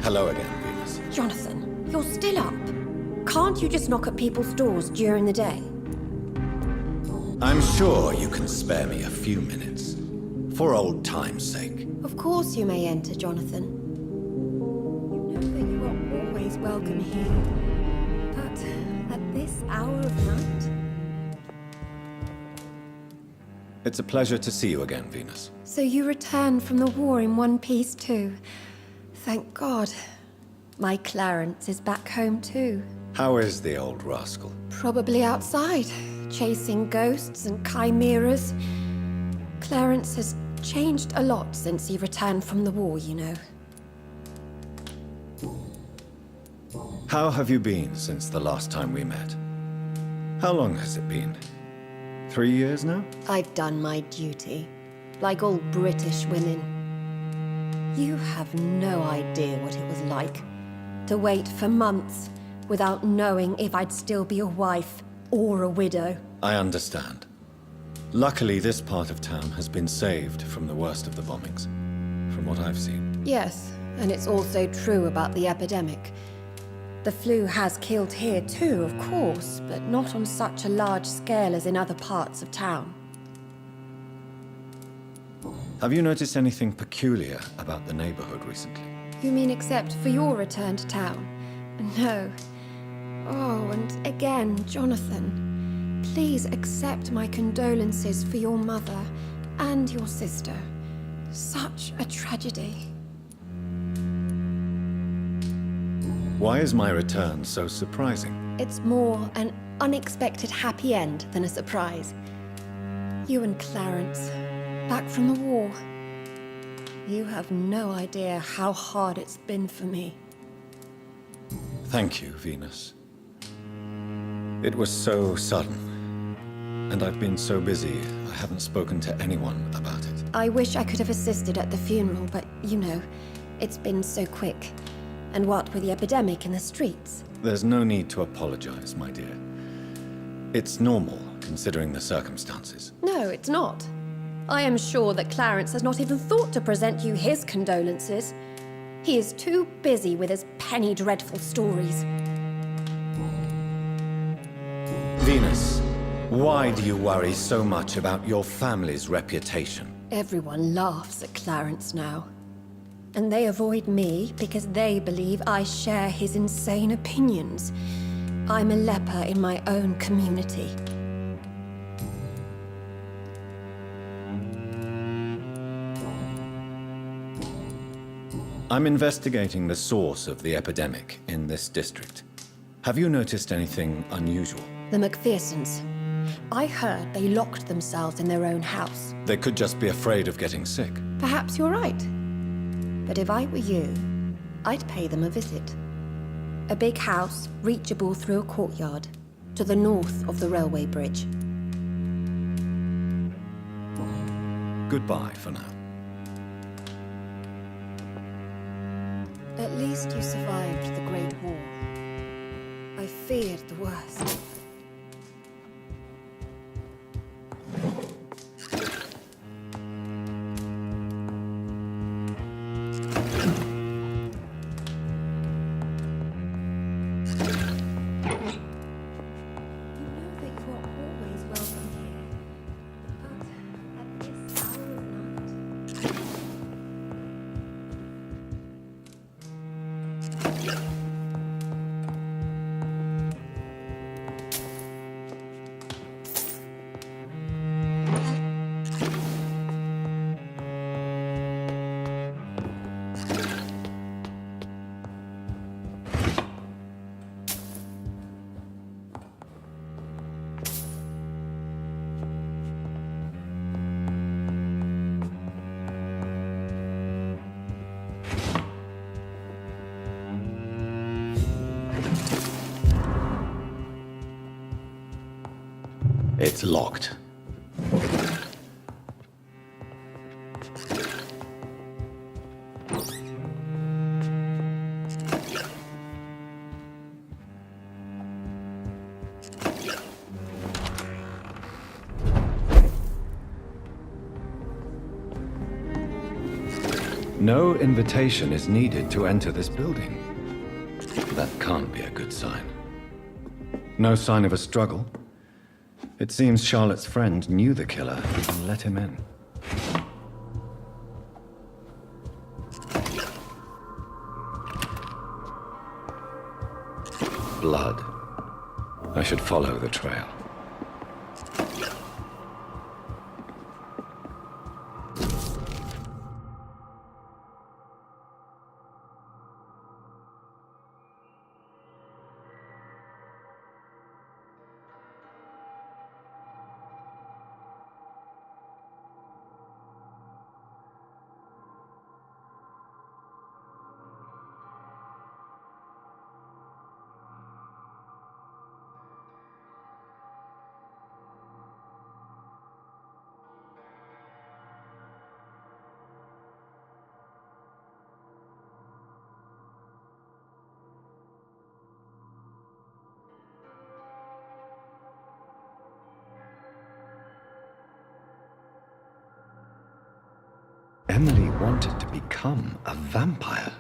Hello again, Venus. Jonathan, you're still up. Can't you just knock at people's doors during the day? I'm sure you can spare me a few minutes. For old time's sake. Of course you may enter, Jonathan. You know that you are always welcome here. But at this hour of night? It's a pleasure to see you again, Venus. So you returned from the war in one piece too. Thank God. My Clarence is back home too. How is the old rascal? Probably outside, chasing ghosts and chimeras. Clarence has changed a lot since he returned from the war, you know. How have you been since the last time we met? How long has it been? 3 years now? I've done my duty, like all British women. You have no idea what it was like to wait for months without knowing if I'd still be a wife or a widow. I understand. Luckily, this part of town has been saved from the worst of the bombings, from what I've seen. Yes, and it's also true about the epidemic. The flu has killed here too, of course, but not on such a large scale as in other parts of town. Have you noticed anything peculiar about the neighborhood recently? You mean except for your return to town? No. Oh, and again, Jonathan, please accept my condolences for your mother and your sister. Such a tragedy. Why is my return so surprising? It's more an unexpected happy end than a surprise. You and Clarence, back from the war. You have no idea how hard it's been for me. Thank you, Venus. It was so sudden, and I've been so busy, I haven't spoken to anyone about it. I wish I could have assisted at the funeral, but you know, it's been so quick. And what with the epidemic in the streets? There's no need to apologize, my dear. It's normal, considering the circumstances. No, it's not. I am sure that Clarence has not even thought to present you his condolences. He is too busy with his penny dreadful stories. Venus, why do you worry so much about your family's reputation? Everyone laughs at Clarence now. And they avoid me because they believe I share his insane opinions. I'm a leper in my own community. I'm investigating the source of the epidemic in this district. Have you noticed anything unusual? The McPhersons. I heard they locked themselves in their own house. They could just be afraid of getting sick. Perhaps you're right. But if I were you, I'd pay them a visit. A big house, reachable through a courtyard, to the north of the railway bridge. Goodbye for now. At least you survived the Great War. I feared the worst. It's locked. No invitation is needed to enter this building. That can't be a good sign. No sign of a struggle. It seems Charlotte's friend knew the killer and let him in. Blood. I should follow the trail. Emily wanted to become a vampire.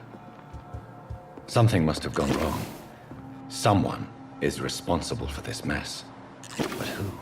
Something must have gone wrong. Someone is responsible for this mess. But who?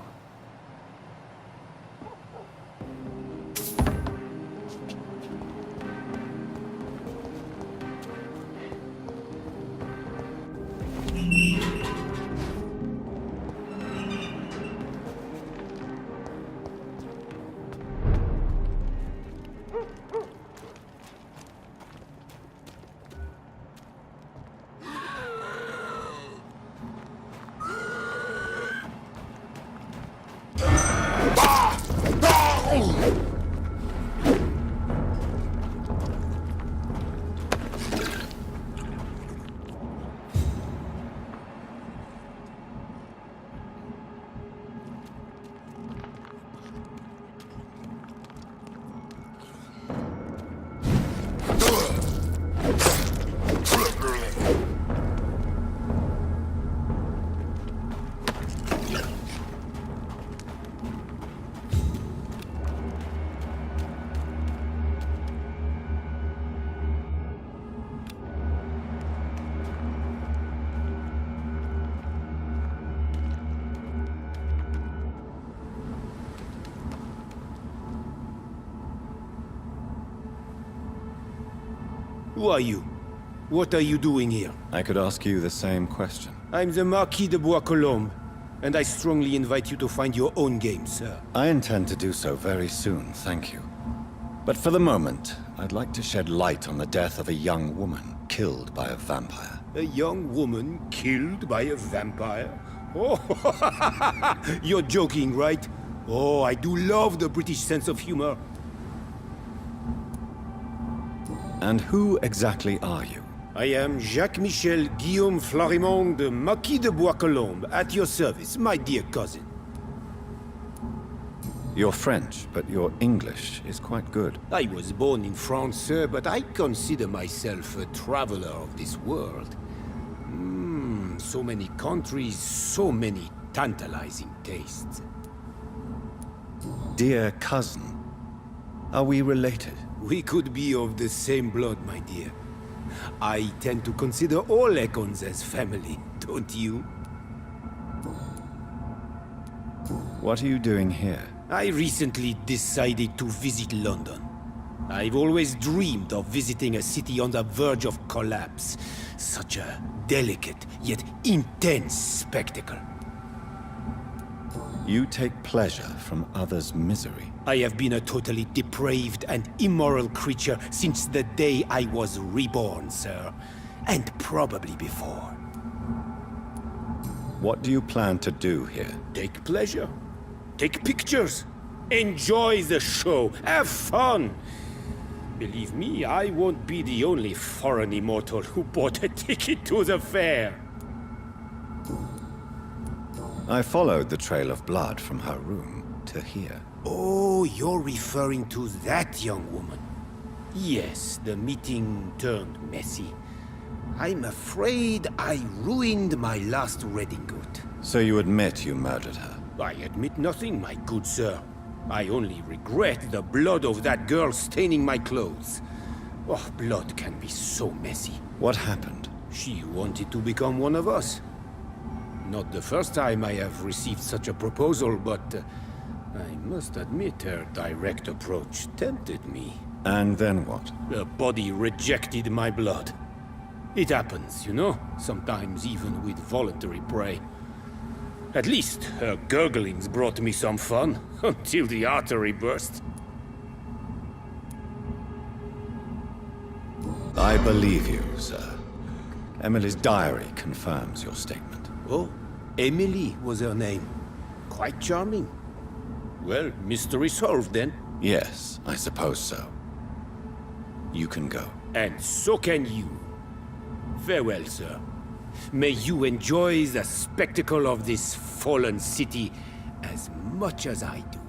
Who are you? What are you doing here? I could ask you the same question. I'm the Marquis de Bois-Colombes, and I strongly invite you to find your own game, sir. I intend to do so very soon, thank you. But for the moment, I'd like to shed light on the death of a young woman killed by a vampire. A young woman killed by a vampire? Oh, you're joking, right? Oh, I do love the British sense of humor. And who exactly are you? I am Jacques-Michel Guillaume Florimond de Marquis de Bois-Colombes, at your service, my dear cousin. You're French, but your English is quite good. I was born in France, sir, but I consider myself a traveler of this world. So many countries, so many tantalizing tastes. Dear cousin, are we related? We could be of the same blood, my dear. I tend to consider all Econs as family, don't you? What are you doing here? I recently decided to visit London. I've always dreamed of visiting a city on the verge of collapse. Such a delicate, yet intense spectacle. You take pleasure from others' misery. I have been a totally depraved and immoral creature since the day I was reborn, sir. And probably before. What do you plan to do here? Take pleasure. Take pictures. Enjoy the show. Have fun. Believe me, I won't be the only foreign immortal who bought a ticket to the fair. I followed the trail of blood from her room to here. Oh, you're referring to that young woman. Yes, the meeting turned messy. I'm afraid I ruined my last redingote. So you admit you murdered her? I admit nothing, my good sir. I only regret the blood of that girl staining my clothes. Oh, blood can be so messy. What happened? She wanted to become one of us. Not the first time I have received such a proposal, but I must admit her direct approach tempted me. And then what? Her body rejected my blood. It happens, you know, sometimes even with voluntary prey. At least her gurglings brought me some fun, until the artery burst. I believe you, sir. Emily's diary confirms your statement. Oh, Emily was her name. Quite charming. Well, mystery solved then. Yes, I suppose so. You can go. And so can you. Farewell, sir. May you enjoy the spectacle of this fallen city as much as I do.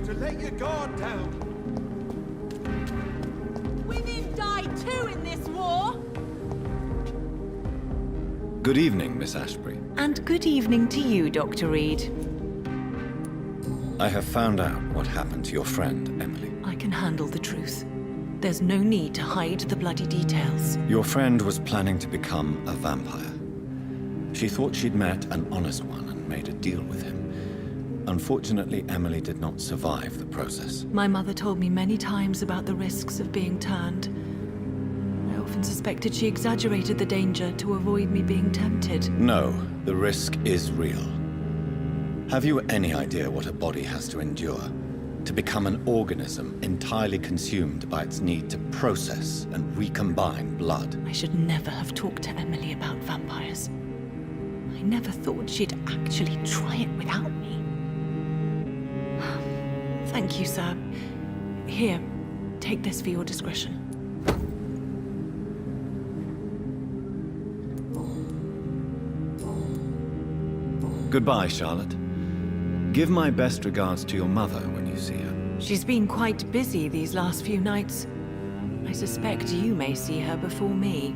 To let your guard down. Women die too in this war! Good evening, Miss Ashbury. And good evening to you, Dr. Reed. I have found out what happened to your friend, Emily. I can handle the truth. There's no need to hide the bloody details. Your friend was planning to become a vampire. She thought she'd met an honest one and made a deal with him. Unfortunately, Emily did not survive the process. My mother told me many times about the risks of being turned. I often suspected she exaggerated the danger to avoid me being tempted. No, the risk is real. Have you any idea what a body has to endure? To become an organism entirely consumed by its need to process and recombine blood? I should never have talked to Emily about vampires. I never thought she'd actually try it without me. Thank you, sir. Here, take this for your discretion. Goodbye, Charlotte. Give my best regards to your mother when you see her. She's been quite busy these last few nights. I suspect you may see her before me.